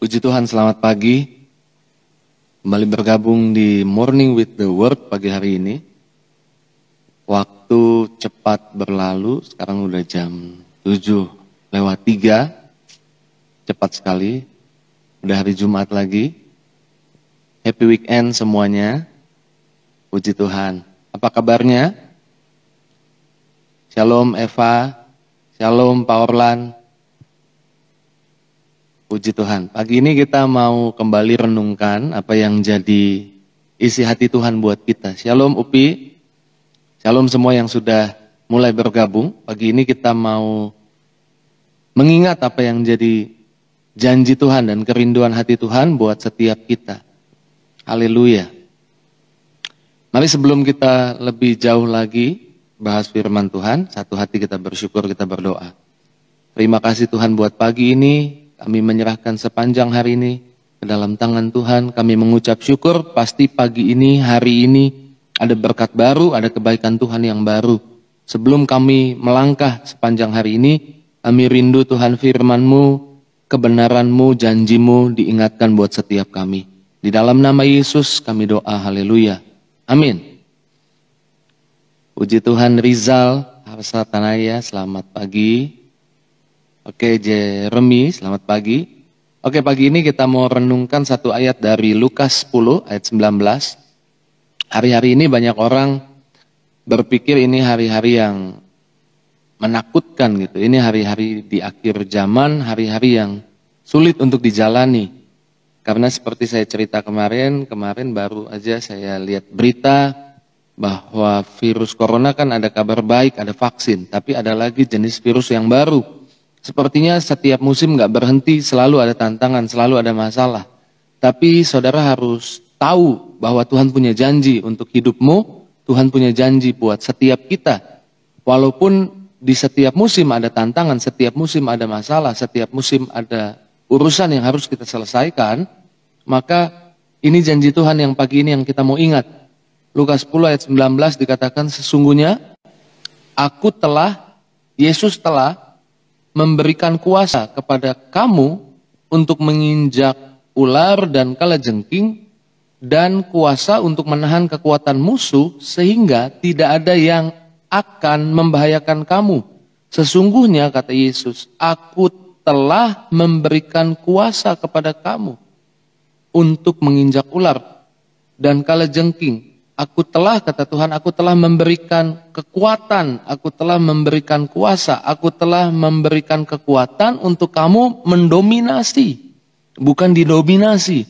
Puji Tuhan, selamat pagi. Kembali bergabung di Morning with the Word pagi hari ini. Waktu cepat berlalu, sekarang udah jam 7:03. Cepat sekali, udah hari Jumat lagi. Happy weekend semuanya. Puji Tuhan. Apa kabarnya? Shalom Eva, Shalom Pak Orlan. Puji Tuhan. Pagi ini kita mau kembali renungkan apa yang jadi isi hati Tuhan buat kita. Shalom Upi. Shalom semua yang sudah mulai bergabung. Pagi ini kita mau mengingat apa yang jadi janji Tuhan dan kerinduan hati Tuhan buat setiap kita. Haleluya. Mari sebelum kita lebih jauh lagi bahas firman Tuhan, satu hati kita bersyukur, kita berdoa. Terima kasih Tuhan buat pagi ini. Kami menyerahkan sepanjang hari ini ke dalam tangan Tuhan. Kami mengucap syukur, pasti pagi ini, hari ini ada berkat baru, ada kebaikan Tuhan yang baru. Sebelum kami melangkah sepanjang hari ini, kami rindu Tuhan firman-Mu, kebenaran-Mu, janji-Mu diingatkan buat setiap kami. Di dalam nama Yesus kami doa, haleluya. Amin. Puji Tuhan. Rizal Harsa Tanaya, selamat pagi. Oke, Jeremy, selamat pagi. Oke, pagi ini kita mau renungkan satu ayat dari Lukas 10 ayat 19. Hari-hari ini banyak orang berpikir ini hari-hari yang menakutkan gitu. Ini hari-hari di akhir zaman, hari-hari yang sulit untuk dijalani. Karena seperti saya cerita kemarin baru aja saya lihat berita bahwa virus corona kan ada kabar baik, ada vaksin. Tapi ada lagi jenis virus yang baru. Sepertinya setiap musim gak berhenti, selalu ada tantangan, selalu ada masalah. Tapi saudara harus tahu bahwa Tuhan punya janji untuk hidupmu, Tuhan punya janji buat setiap kita. Walaupun di setiap musim ada tantangan, setiap musim ada masalah, setiap musim ada urusan yang harus kita selesaikan, maka ini janji Tuhan yang pagi ini yang kita mau ingat. Lukas 10 ayat 19 dikatakan, sesungguhnya Yesus telah memberikan kuasa kepada kamu untuk menginjak ular dan kalajengking dan kuasa untuk menahan kekuatan musuh sehingga tidak ada yang akan membahayakan kamu. Sesungguhnya kata Yesus, aku telah memberikan kuasa kepada kamu untuk menginjak ular dan kalajengking. Aku telah, kata Tuhan, aku telah memberikan kekuatan, aku telah memberikan kuasa, aku telah memberikan kekuatan untuk kamu mendominasi, bukan didominasi.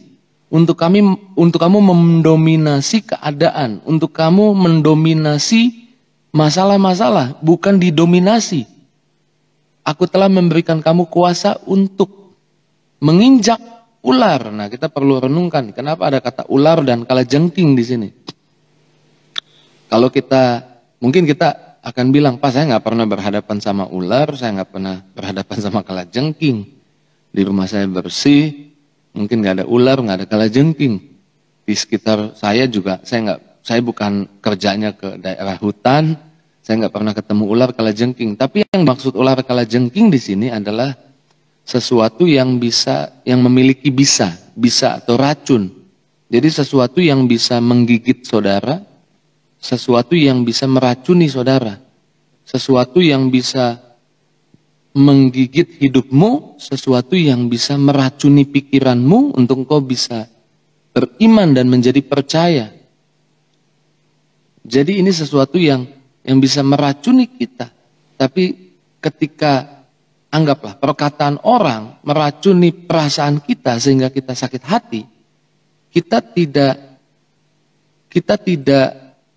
Untuk kamu mendominasi keadaan, untuk kamu mendominasi masalah-masalah, bukan didominasi. Aku telah memberikan kamu kuasa untuk menginjak ular. Nah, kita perlu renungkan, kenapa ada kata ular dan kalajengking di sini? Kalau mungkin kita akan bilang, Pak, saya nggak pernah berhadapan sama ular, saya nggak pernah berhadapan sama kalajengking. Di rumah saya bersih, mungkin nggak ada ular, nggak ada kalajengking. Di sekitar saya juga, saya bukan kerjanya ke daerah hutan, saya nggak pernah ketemu ular kalajengking. Tapi yang maksud ular kalajengking di sini adalah sesuatu yang memiliki bisa atau racun. Jadi sesuatu yang bisa menggigit saudara, sesuatu yang bisa meracuni saudara, sesuatu yang bisa menggigit hidupmu, sesuatu yang bisa meracuni pikiranmu untuk engkau bisa beriman dan menjadi percaya. Jadi ini sesuatu yang bisa meracuni kita. Tapi ketika anggaplah perkataan orang meracuni perasaan kita sehingga kita sakit hati, kita tidak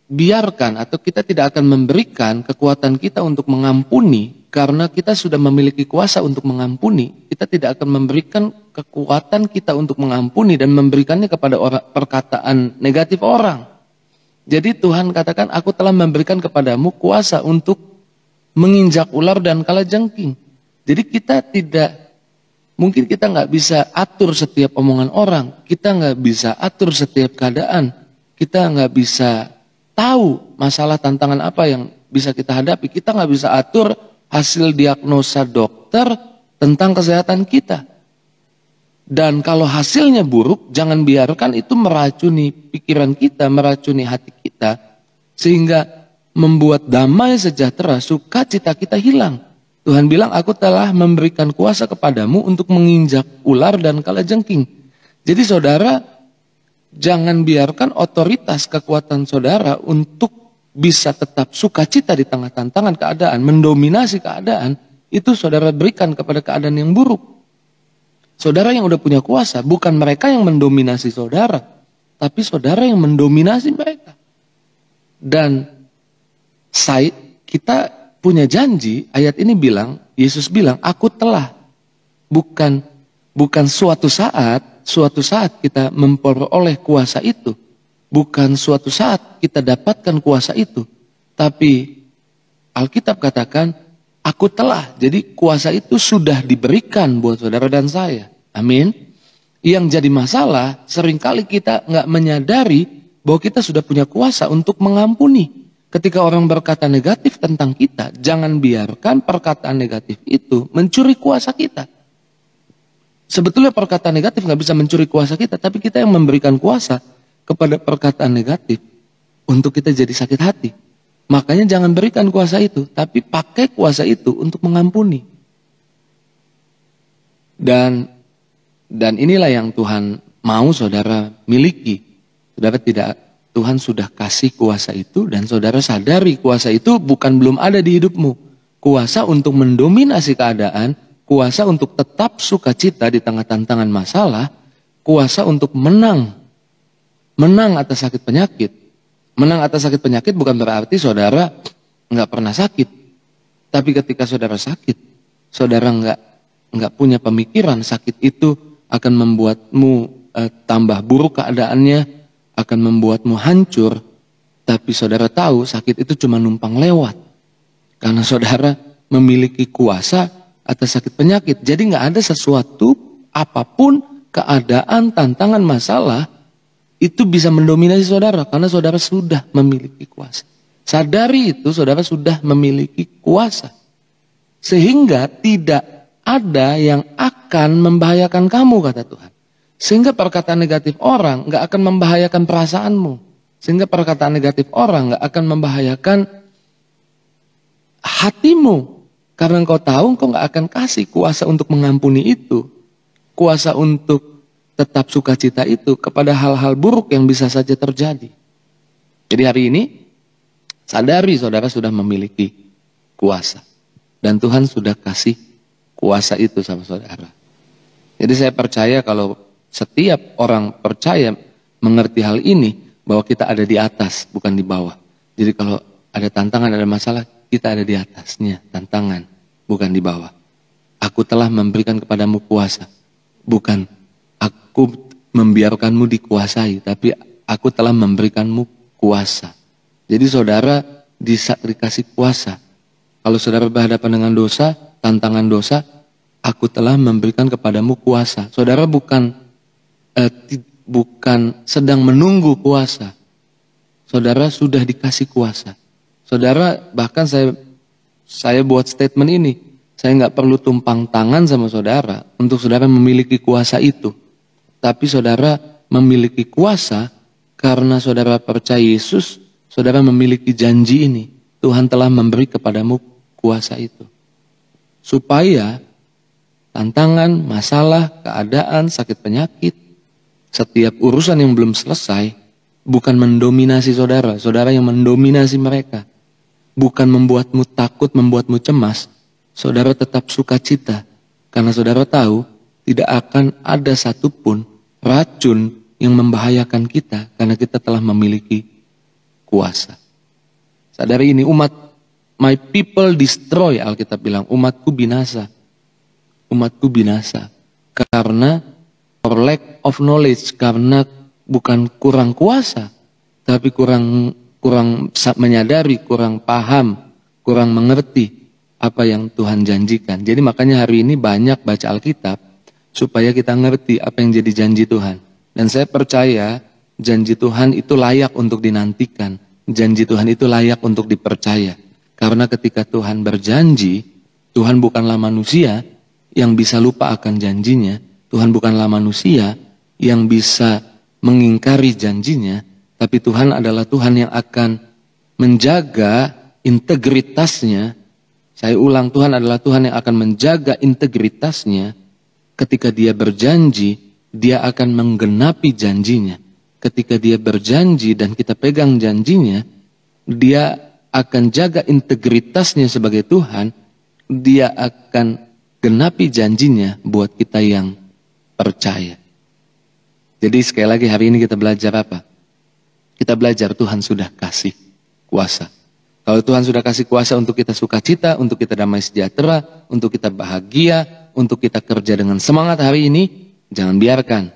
biarkan atau kita tidak akan memberikan kekuatan kita untuk mengampuni karena kita sudah memiliki kuasa untuk mengampuni. Kita tidak akan memberikan kekuatan kita untuk mengampuni dan memberikannya kepada perkataan negatif orang. Jadi Tuhan katakan, aku telah memberikan kepadamu kuasa untuk menginjak ular dan kalajengking. Jadi mungkin kita nggak bisa atur setiap omongan orang, kita nggak bisa atur setiap keadaan, kita nggak bisa tahu masalah tantangan apa yang bisa kita hadapi. Kita nggak bisa atur hasil diagnosa dokter tentang kesehatan kita. Dan kalau hasilnya buruk, jangan biarkan itu meracuni pikiran kita, meracuni hati kita, sehingga membuat damai sejahtera, sukacita kita hilang. Tuhan bilang, aku telah memberikan kuasa kepadamu untuk menginjak ular dan kalajengking. Jadi saudara, jangan biarkan otoritas kekuatan saudara untuk bisa tetap sukacita di tengah tantangan keadaan, mendominasi keadaan, itu saudara berikan kepada keadaan yang buruk. Saudara yang udah punya kuasa, bukan mereka yang mendominasi saudara, tapi saudara yang mendominasi mereka. Dan kita punya janji, ayat ini bilang, Yesus bilang, aku telah, bukan suatu saat kita memperoleh kuasa itu, bukan suatu saat kita dapatkan kuasa itu, tapi Alkitab katakan, aku telah. Jadi kuasa itu sudah diberikan buat saudara dan saya. Amin. Yang jadi masalah, seringkali kita nggak menyadari bahwa kita sudah punya kuasa untuk mengampuni. Ketika orang berkata negatif tentang kita, jangan biarkan perkataan negatif itu mencuri kuasa kita. Sebetulnya perkataan negatif nggak bisa mencuri kuasa kita, tapi kita yang memberikan kuasa kepada perkataan negatif untuk kita jadi sakit hati. Makanya jangan berikan kuasa itu, tapi pakai kuasa itu untuk mengampuni. Dan inilah yang Tuhan mau saudara miliki. Tuhan sudah kasih kuasa itu, dan saudara sadari kuasa itu bukan belum ada di hidupmu. Kuasa untuk mendominasi keadaan, kuasa untuk tetap sukacita di tengah tantangan masalah, kuasa untuk menang atas sakit penyakit. Menang atas sakit penyakit bukan berarti saudara nggak pernah sakit. Tapi ketika saudara sakit, saudara nggak punya pemikiran sakit itu akan membuatmu tambah buruk keadaannya, akan membuatmu hancur. Tapi saudara tahu sakit itu cuma numpang lewat. Karena saudara memiliki kuasa atas sakit penyakit. Jadi nggak ada sesuatu apapun, keadaan, tantangan, masalah itu bisa mendominasi saudara karena saudara sudah memiliki kuasa. Sadari itu, saudara sudah memiliki kuasa. Sehingga tidak ada yang akan membahayakan kamu, kata Tuhan. Sehingga perkataan negatif orang nggak akan membahayakan perasaanmu. Sehingga perkataan negatif orang nggak akan membahayakan hatimu. Karena engkau tahu engkau nggak akan kasih kuasa untuk mengampuni itu. Kuasa untuk tetap sukacita itu kepada hal-hal buruk yang bisa saja terjadi. Jadi hari ini, sadari saudara sudah memiliki kuasa. Dan Tuhan sudah kasih kuasa itu sama saudara. Jadi saya percaya kalau setiap orang percaya mengerti hal ini, bahwa kita ada di atas, bukan di bawah. Jadi kalau ada tantangan, ada masalah, kita ada di atasnya, tantangan, bukan di bawah. Aku telah memberikan kepadamu kuasa, bukan aku membiarkanmu dikuasai, tapi aku telah memberikanmu kuasa. Jadi saudara dikasih kuasa. Kalau saudara berhadapan dengan dosa, tantangan dosa, aku telah memberikan kepadamu kuasa. Saudara bukan sedang menunggu kuasa. Saudara sudah dikasih kuasa. Saudara, bahkan saya buat statement ini, saya nggak perlu tumpang tangan sama saudara untuk saudara memiliki kuasa itu. Tapi saudara memiliki kuasa karena saudara percaya Yesus, saudara memiliki janji ini. Tuhan telah memberi kepadamu kuasa itu. Supaya tantangan, masalah, keadaan, sakit penyakit, setiap urusan yang belum selesai, bukan mendominasi saudara, saudara yang mendominasi mereka. Bukan membuatmu takut, membuatmu cemas, saudara tetap sukacita. Karena saudara tahu, tidak akan ada satupun racun yang membahayakan kita karena kita telah memiliki kuasa. Sadari ini, my people destroy, Alkitab bilang, umatku binasa. Umatku binasa karena for lack of knowledge, karena bukan kurang kuasa, tapi kurang menyadari, kurang paham, kurang mengerti apa yang Tuhan janjikan. Jadi makanya hari ini banyak baca Alkitab supaya kita ngerti apa yang jadi janji Tuhan. Dan saya percaya janji Tuhan itu layak untuk dinantikan. Janji Tuhan itu layak untuk dipercaya. Karena ketika Tuhan berjanji, Tuhan bukanlah manusia yang bisa lupa akan janjinya. Tuhan bukanlah manusia yang bisa mengingkari janjinya, tapi Tuhan adalah Tuhan yang akan menjaga integritasnya. Saya ulang, Tuhan adalah Tuhan yang akan menjaga integritasnya. Ketika dia berjanji, dia akan menggenapi janjinya. Ketika dia berjanji dan kita pegang janjinya, dia akan jaga integritasnya sebagai Tuhan. Dia akan genapi janjinya buat kita yang percaya. Jadi sekali lagi hari ini kita belajar apa? Kita belajar Tuhan sudah kasih kuasa. Kalau Tuhan sudah kasih kuasa untuk kita sukacita, untuk kita damai sejahtera, untuk kita bahagia, untuk kita kerja dengan semangat hari ini, jangan biarkan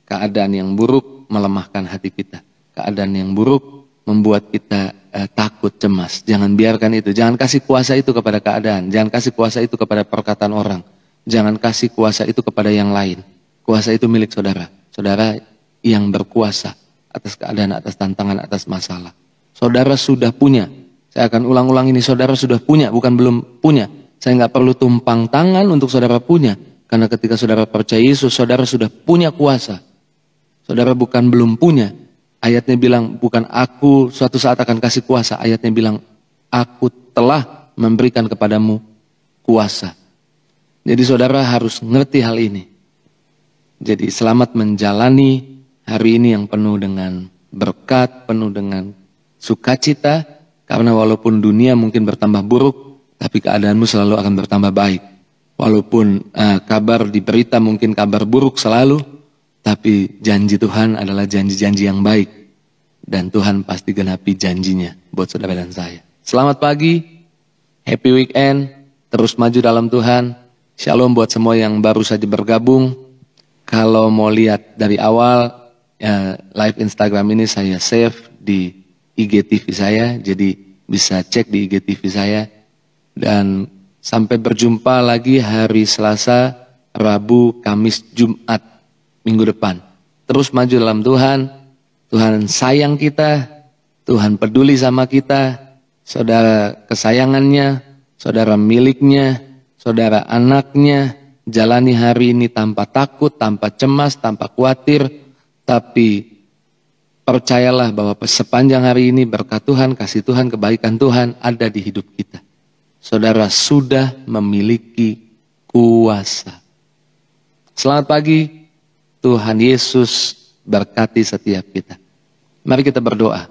keadaan yang buruk melemahkan hati kita. Keadaan yang buruk membuat kita takut, cemas. Jangan biarkan itu. Jangan kasih kuasa itu kepada keadaan. Jangan kasih kuasa itu kepada perkataan orang. Jangan kasih kuasa itu kepada yang lain. Kuasa itu milik saudara. Saudara yang berkuasa atas keadaan, atas tantangan, atas masalah. Saudara sudah punya. Saya akan ulang-ulang ini. Saudara sudah punya, bukan belum punya. Saya nggak perlu tumpang tangan untuk saudara punya. Karena ketika saudara percaya Yesus, saudara sudah punya kuasa. Saudara bukan belum punya. Ayatnya bilang, bukan aku suatu saat akan kasih kuasa. Ayatnya bilang, aku telah memberikan kepadamu kuasa. Jadi saudara harus ngerti hal ini. Jadi selamat menjalani hari ini yang penuh dengan berkat, penuh dengan sukacita. Karena walaupun dunia mungkin bertambah buruk, tapi keadaanmu selalu akan bertambah baik. Walaupun kabar di berita mungkin kabar buruk selalu, tapi janji Tuhan adalah janji-janji yang baik. Dan Tuhan pasti genapi janjinya buat saudara dan saya. Selamat pagi, happy weekend, terus maju dalam Tuhan. Shalom buat semua yang baru saja bergabung. Kalau mau lihat dari awal, live Instagram ini saya save di IGTV saya. Jadi bisa cek di IGTV saya. Dan sampai berjumpa lagi hari Selasa, Rabu, Kamis, Jumat, minggu depan. Terus maju dalam Tuhan. Tuhan sayang kita. Tuhan peduli sama kita. Saudara kesayangannya. Saudara miliknya. Saudara anaknya. Jalani hari ini tanpa takut, tanpa cemas, tanpa khawatir. Tapi percayalah bahwa sepanjang hari ini berkat Tuhan, kasih Tuhan, kebaikan Tuhan ada di hidup kita. Saudara sudah memiliki kuasa. Selamat pagi. Tuhan Yesus berkati setiap kita. Mari kita berdoa.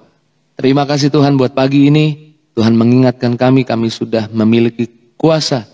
Terima kasih Tuhan buat pagi ini. Tuhan mengingatkan kami sudah memiliki kuasa.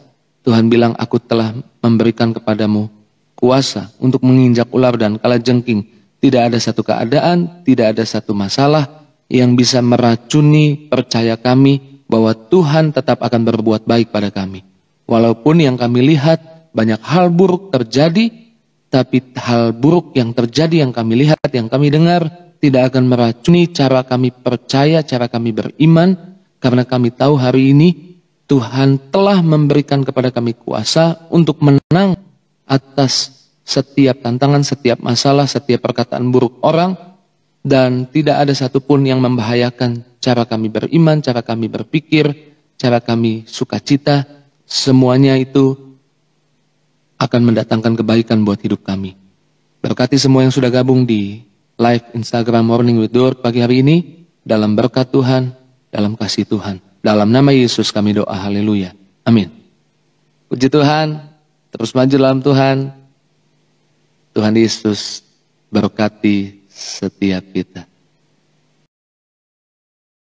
Tuhan bilang, aku telah memberikan kepadamu kuasa untuk menginjak ular dan kalajengking. Tidak ada satu keadaan, tidak ada satu masalah yang bisa meracuni percaya kami bahwa Tuhan tetap akan berbuat baik pada kami. Walaupun yang kami lihat banyak hal buruk terjadi, tapi hal buruk yang terjadi, yang kami lihat, yang kami dengar, tidak akan meracuni cara kami percaya, cara kami beriman, karena kami tahu hari ini Tuhan telah memberikan kepada kami kuasa untuk menang atas setiap tantangan, setiap masalah, setiap perkataan buruk orang, dan tidak ada satupun yang membahayakan cara kami beriman, cara kami berpikir, cara kami sukacita. Semuanya itu akan mendatangkan kebaikan buat hidup kami. Berkati semua yang sudah gabung di live Instagram Morning with Dor pagi hari ini, dalam berkat Tuhan, dalam kasih Tuhan. Dalam nama Yesus kami doa, haleluya, amin. Puji Tuhan, terus maju dalam Tuhan. Tuhan Yesus berkati setiap kita.